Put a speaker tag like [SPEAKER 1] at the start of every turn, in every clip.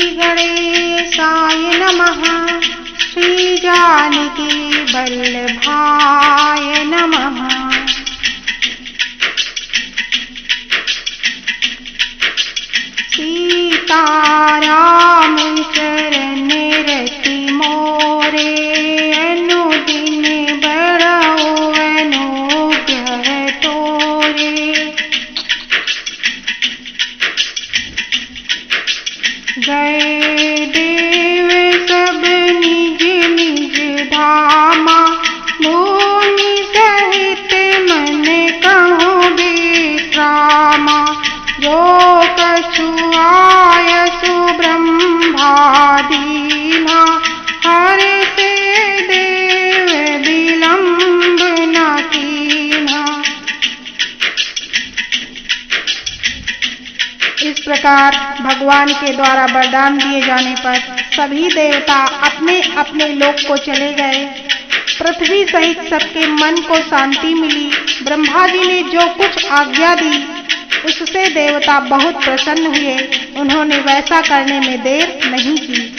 [SPEAKER 1] गणेशाय नमः। श्री जानकी वल्लभाय नमः। सीताराम चरण रति मोरे, अनुदिन बढ़ाओ अनुग्रह तोरे। गए देव सब निज निज धामा, भूमि सहित मन कहो विश्रामा। जो कछु आयसु ब्रह्मादीना, हरषे देव विलंब न कीन्हा। इस प्रकार भगवान के द्वारा वरदान दिए जाने पर सभी देवता अपने अपने लोक को चले गए। पृथ्वी सहित सबके मन को शांति मिली। ब्रह्मा जी ने जो कुछ आज्ञा दी उससे देवता बहुत प्रसन्न हुए। उन्होंने वैसा करने में देर नहीं की।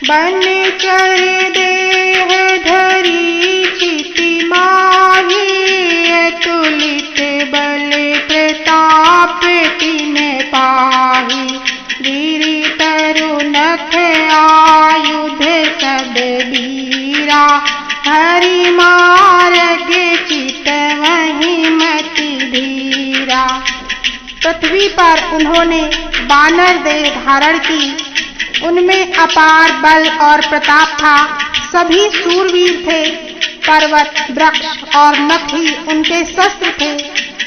[SPEAKER 1] बनचर देह धरी चिति माही, अतुलित बल प्रताप तिन्ह पाही। गिरि तरु नख आयुध सब वीरा, हरि मार्ग चितवहि मति धीरा। पृथ्वी पर उन्होंने बानर देह धारण की। उनमें अपार बल और प्रताप था। सभी शूरवीर थे। पर्वत, वृक्ष और नख ही उनके शस्त्र थे।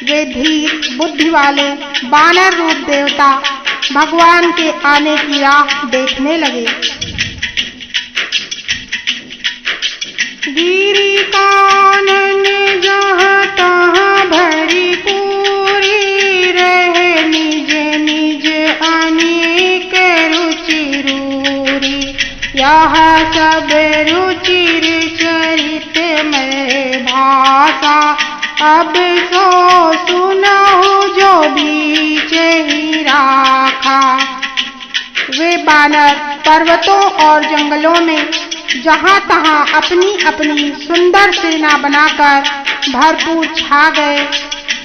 [SPEAKER 1] वे धीर बुद्धि वाले बानर रूप देवता भगवान के आने की राह देखने लगे। गिरि कानन जहाँ तहाँ भरी पूरी, रहे निज निज अनेक रुचि रूरी। यह सब रुचिर चरित में भाषा, अब सो सुनहु जो बीच ही राखा। वे बानर पर्वतों और जंगलों में जहाँ तहाँ अपनी अपनी सुंदर सेना बनाकर भरपूर छा गए।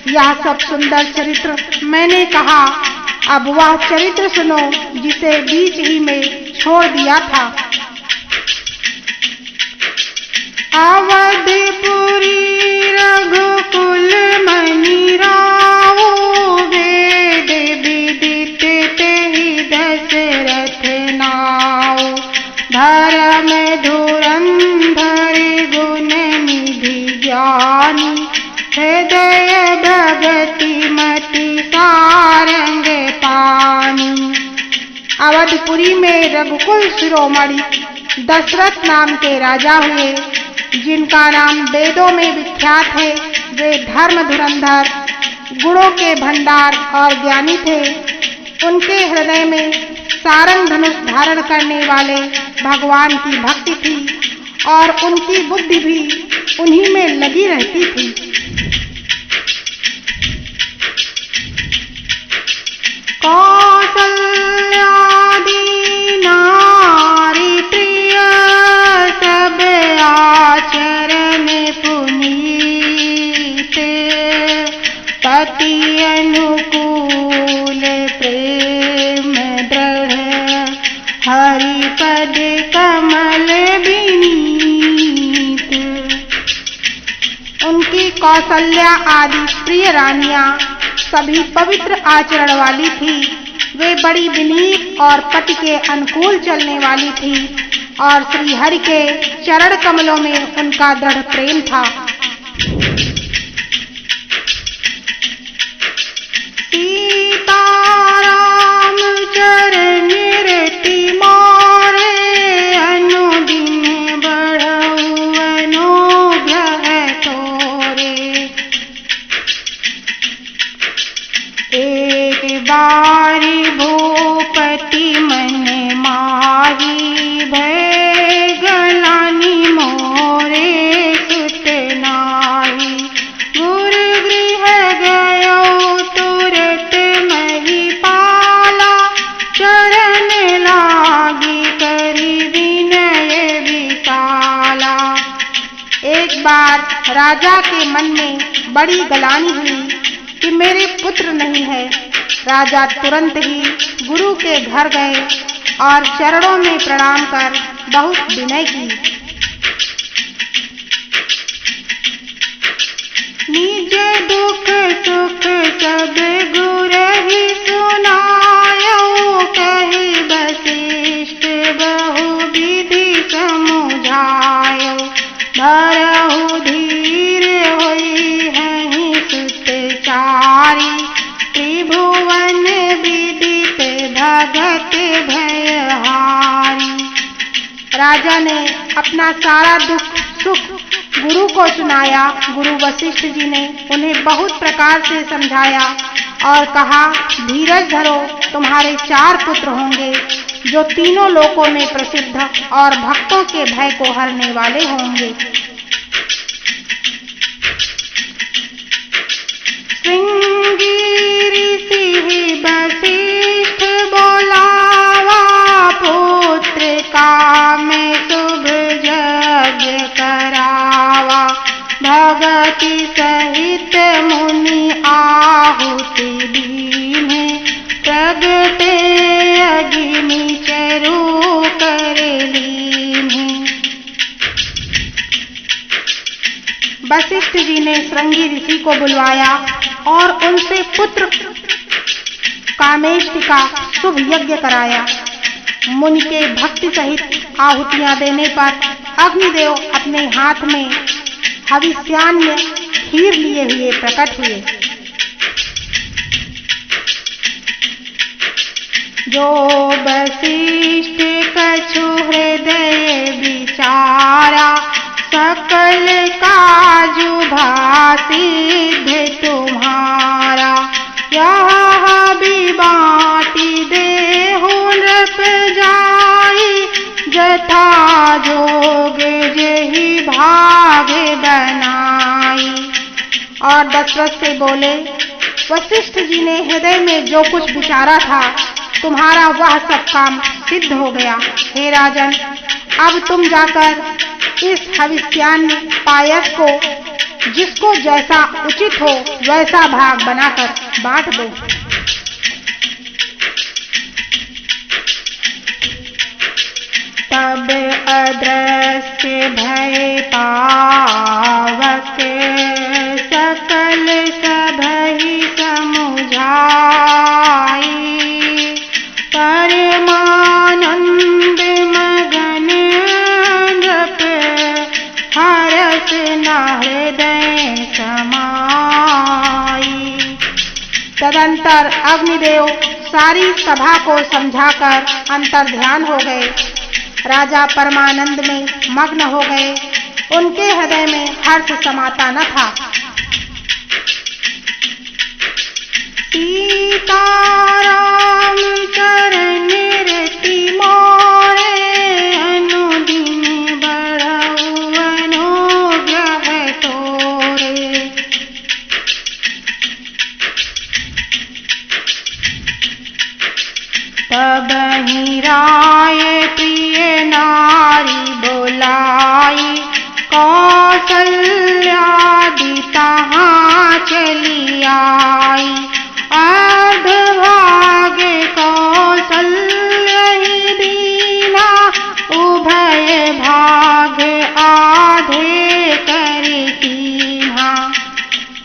[SPEAKER 1] यह सब सुंदर चरित्र मैंने कहा। अब वह चरित्र सुनो जिसे बीच ही में छोड़ दिया था। अवधपुरी रघुकुल मणि रावो, वेद विदित तेहि दशरथ नाओ। धर्म धुरंधर गुण निधि ज्ञानी, हृदय भगति मति सारंग पानी। अवधपुरी में रघुकुल शिरोमणि दशरथ नाम के राजा हुए, जिनका नाम वेदों में विख्यात है। वे धर्म धुरंधर, गुणों के भंडार और ज्ञानी थे। उनके हृदय में सारंग धनुष धारण करने वाले भगवान की भक्ति थी और उनकी बुद्धि भी उन्हीं में लगी रहती थी। कौसल्यादि नारी प्रिय, सब आचरण पुनीत। पति अनुकूल प्रेम दृढ़, हरिपद कमल विनीत। उनकी कौसल्या आदि प्रिय रानियां सभी पवित्र आचरण वाली थी। वे बड़ी विनीत और पति के अनुकूल चलने वाली थी और श्री हरि के चरण कमलों में उनका दृढ़ प्रेम था। सीताराम चरण रति मोरे, अनुदिन बढ़ऊ अनुग्रह तोरे। एक बारी भूपति मन माही, भय गलानी मोरे सुत नाही। गुरु गृह गयो तुरत मही पाहि, एक बार राजा के मन में बड़ी गलानी हुई कि मेरे पुत्र नहीं है। राजा तुरंत ही गुरु के घर गए और चरणों में प्रणाम कर बहुत विनय की। निज दुख सुख सब गुरहि सुनायो, कहि वशिष्ठ बहु विधि समुझायो। धरहु धीर होई हहि सुतचारी, त्रिभुवन विदित भगत भयहारी। राजा ने अपना सारा दुख सुख गुरु को सुनाया। गुरु वशिष्ठ जी ने उन्हें बहुत प्रकार से समझाया और कहा, धीरज धरो, तुम्हारे 4 पुत्र होंगे जो तीनों लोकों में प्रसिद्ध और भक्तों के भय को हरने वाले होंगे। श्रृंगी ऋषि वशिष्ठ बोलावा, पुत्र काम शुभ यज्ञ करावा। भगति सहित मुनि आहुति दीन्हे, प्रगटे अग्नि चरु कर लीन्हे। वशिष्ठ जी ने श्रृंगी ऋषि को बुलवाया और उनसे पुत्र कामेष्टि का शुभ यज्ञ कराया। मुनि के भक्ति सहित आहुतियां देने पर अग्निदेव अपने हाथ में हविष्यान्न खीर लिए हुए प्रकट हुए। जो वशिष्ठ कछु हृदय विचारा, सकल काजु भासिद्ध तुम्हारा। यह भी बाटी देहु नृप जाई, जथा जोग जेहि भाग बनाई। और दशरथ से बोले, वशिष्ठ जी ने हृदय में जो कुछ विचारा था, तुम्हारा वह सब काम सिद्ध हो गया। हे राजन, अब तुम जाकर इस हविष्यान्न पायस को जिसको जैसा उचित हो वैसा भाग बनाकर बांट दो। तब अदृश्य भय पावक, सकल सबहि समुझाई। परमानंद मगन नृप, हरस न हृदय समाई। तदंतर अग्निदेव सारी सभा को समझाकर अंतर ध्यान हो गए। राजा परमानंद में मग्न हो गए। उनके हृदय में हर्ष समाता न था। सीताराम चरण रति मोरे, अनुदिन बढ़ऊ अनुग्रह तोरे। तबहि राय प्रिय नारी बोलाई, कौसल्यादि तहाँ चली आई। अर्ध भाग कौसल्य ही दीना, उभय भाग आधे करि कीन्हा।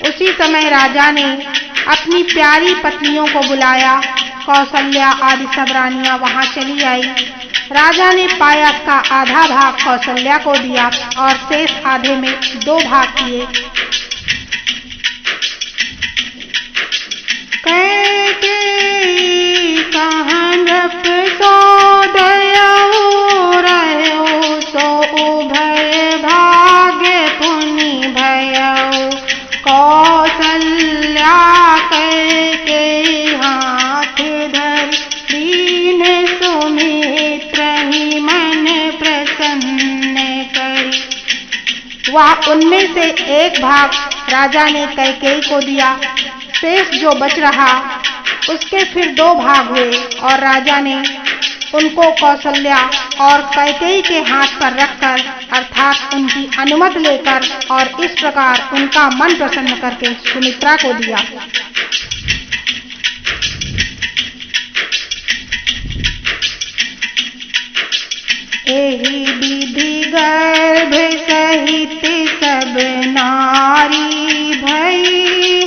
[SPEAKER 1] उसी समय राजा ने अपनी प्यारी पत्नियों को बुलाया। कौसल्या आदि सब रानियां वहां चली आई। राजा ने पायस का आधा भाग कौसल्या को दिया और शेष आधे में 2 भाग किए। कैकेयी कहनप सो दयऊ रहऊ, सो उभय भाग्य पुनि भयऊ। कौसल्या कैकेयी हाथ धरि, दीन सुमित्र ही मन प्रसन्न करी। वह उनमें से एक भाग राजा ने कैकेयी को दिया। शेष जो बच रहा उसके फिर 2 भाग हुए और राजा ने उनको कौसल्या और कैकेयी के हाथ पर रखकर अर्थात अर्थात उनकी अनुमति लेकर और इस प्रकार उनका मन प्रसन्न करके सुमित्रा को दिया। एहि विधि गर्भ सहित सब नारी भई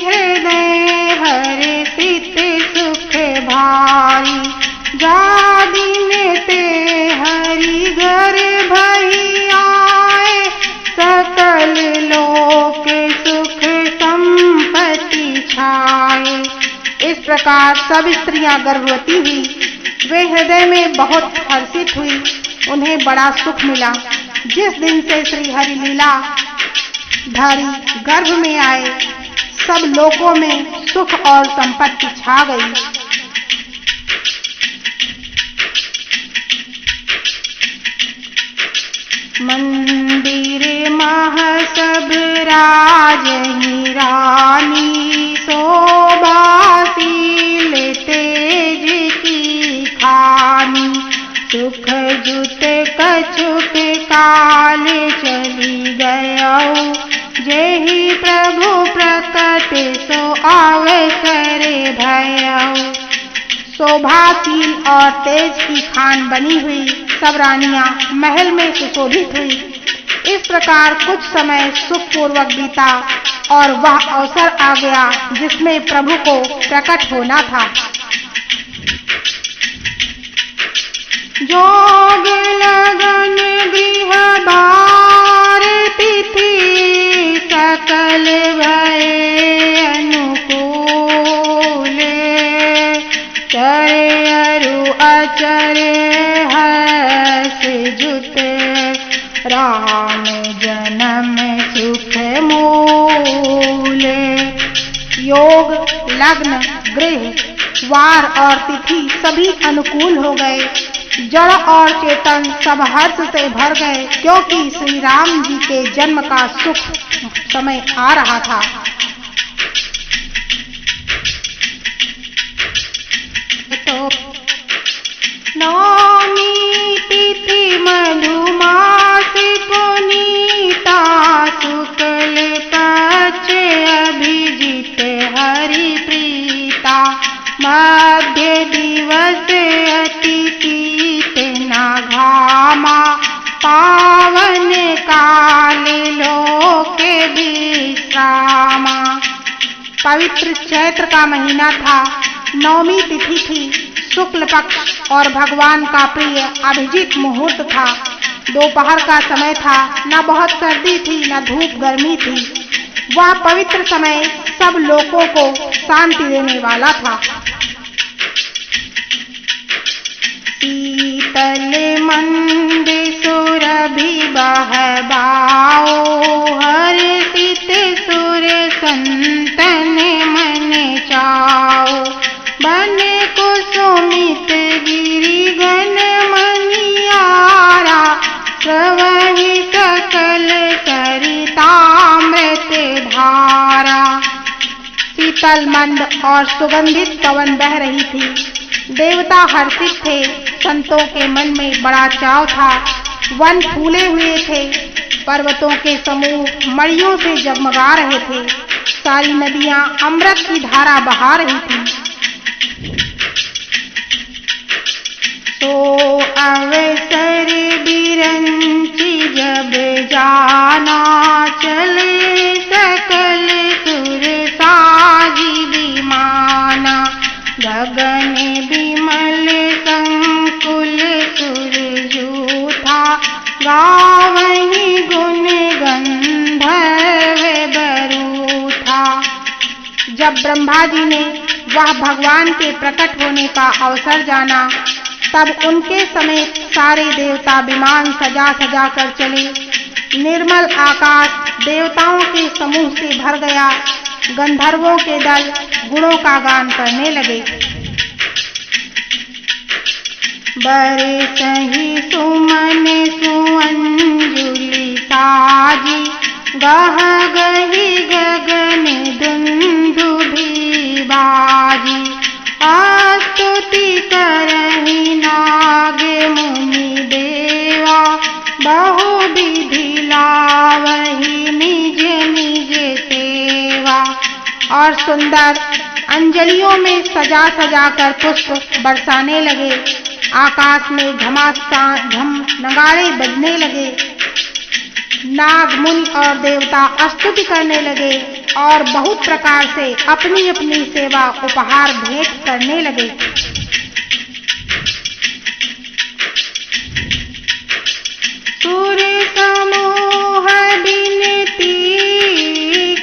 [SPEAKER 1] हृदय हर्षित सुख भारी। जादिन ते हरि घर भई आए सकल लोक सुख संपत्ति छाए। इस प्रकार सब स्त्रियां गर्भवती हुई। वे हृदय में बहुत हर्षित हुई। उन्हें बड़ा सुख मिला। जिस दिन से श्री हरि लीला धारी गर्भ में आए, सब लोकों में सुख और संपत्ति छा गई। मंदिर मह सब राजही रानी शोभाशील तेज की खानी। सुख जुत कछुक काल चली गयौ जेहि प्रभु प्रकट सो अवसर भयौ। शोभाशील और तेज की खान बनी हुई सब रानियां महल में सुशोभित हुई। इस प्रकार कुछ समय सुखपूर्वक बीता और वह अवसर आ गया जिसमें प्रभु को प्रकट होना था। जोग लगन गृह बार तिथि सकल भये अनुकूल। चरे अरु अचरे हर्ष जुत राम जन्म सुख मूल। योग लग्न गृह वार और तिथि सभी अनुकूल हो गए। जड़ और चेतन सब हर्ष से भर गए, क्योंकि श्री राम जी के जन्म का सुख समय आ रहा था। तो नवमी तिथि मधुमास पुनीता शुक्ल पक्ष अभिजित हरि प्रीता। मध्य दिवस अति शीत न घामा पावन काल लोक विश्रामा। पवित्र चैत्र का महीना था। नवमी तिथि थी, शुक्ल पक्ष और भगवान का प्रिय अभिजीत मुहूर्त था। दोपहर का समय था। न बहुत सर्दी थी न धूप गर्मी थी। वह पवित्र समय सब लोगों को शांति देने वाला था। शीतल मंद सुरभि बहबाओ हर्षित सुर संतन मन चाओ। बन कुसुमित गिरि गण मनियारा प्रवहि सकल सरितामृत धारा। शीतल मंद और सुगंधित पवन बह रही थी। देवता हर्षित थे। संतों के मन में बड़ा चाव था। वन फूले हुए थे। पर्वतों के समूह मणियों से जगमगा रहे थे। सारी नदियां अमृत की धारा बहा रही थी। तो अवसर बिरंची जब जाना चले सकल सुर साजी विमाना। गगन विमल संकुल सुर जूथा गावहि गुण गंधर्व बरूथा। जब ब्रह्मा जी ने वह भगवान के प्रकट होने का अवसर जाना, तब उनके समेत सारे देवता विमान सजा सजा कर चले। निर्मल आकाश देवताओं के समूह से भर गया। गंधर्वों के दल गुणों का गान करने लगे। बरसहि सुमन सुअंजुलि साजी गह गही गगन दुंदुभि बाजी। स्तुति करहि नाग मुनि देवा बहु विधि वही निज निज सेवा। और सुंदर अंजलियों में सजा सजा कर पुष्प बरसाने लगे। आकाश में घमासान नगाड़े बजने लगे। नाग मुनि और देवता स्तुति करने लगे और बहुत प्रकार से अपनी अपनी सेवा उपहार भेंट करने लगे। सुर समूह विनती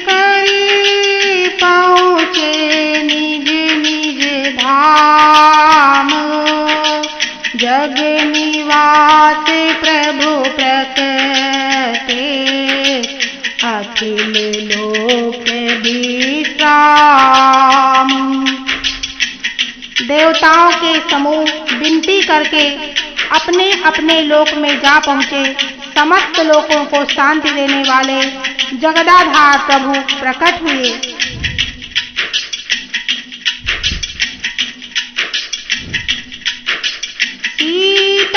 [SPEAKER 1] करी पहुँचे निज निज धाम। जग निवास प्रभु प्रकटे अखिल लोक विश्राम। देवताओं के समूह विनती करके अपने अपने लोक में जा पहुँचे। समस्त लोकों को शांति देने वाले जगदाधार प्रभु प्रकट हुए।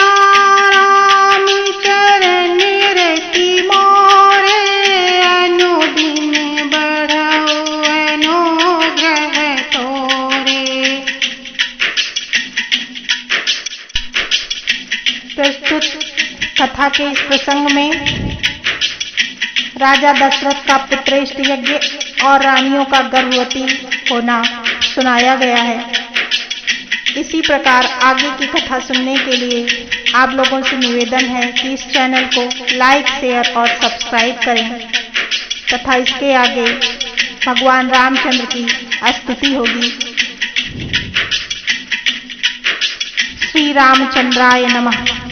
[SPEAKER 1] सीताराम चरण रति मोरे अनुदिन बढ़ऊ अनुग्रह तोरे। प्रस्तुत कथा के इस प्रसंग में राजा दशरथ का पुत्रेष्ट यज्ञ और रानियों का गर्भवती होना सुनाया गया है। इसी प्रकार आगे की कथा सुनने के लिए आप लोगों से निवेदन है कि इस चैनल को लाइक, शेयर और सब्सक्राइब करें तथा इसके आगे भगवान रामचंद्र की स्तुति होगी। श्री रामचंद्राय नमः।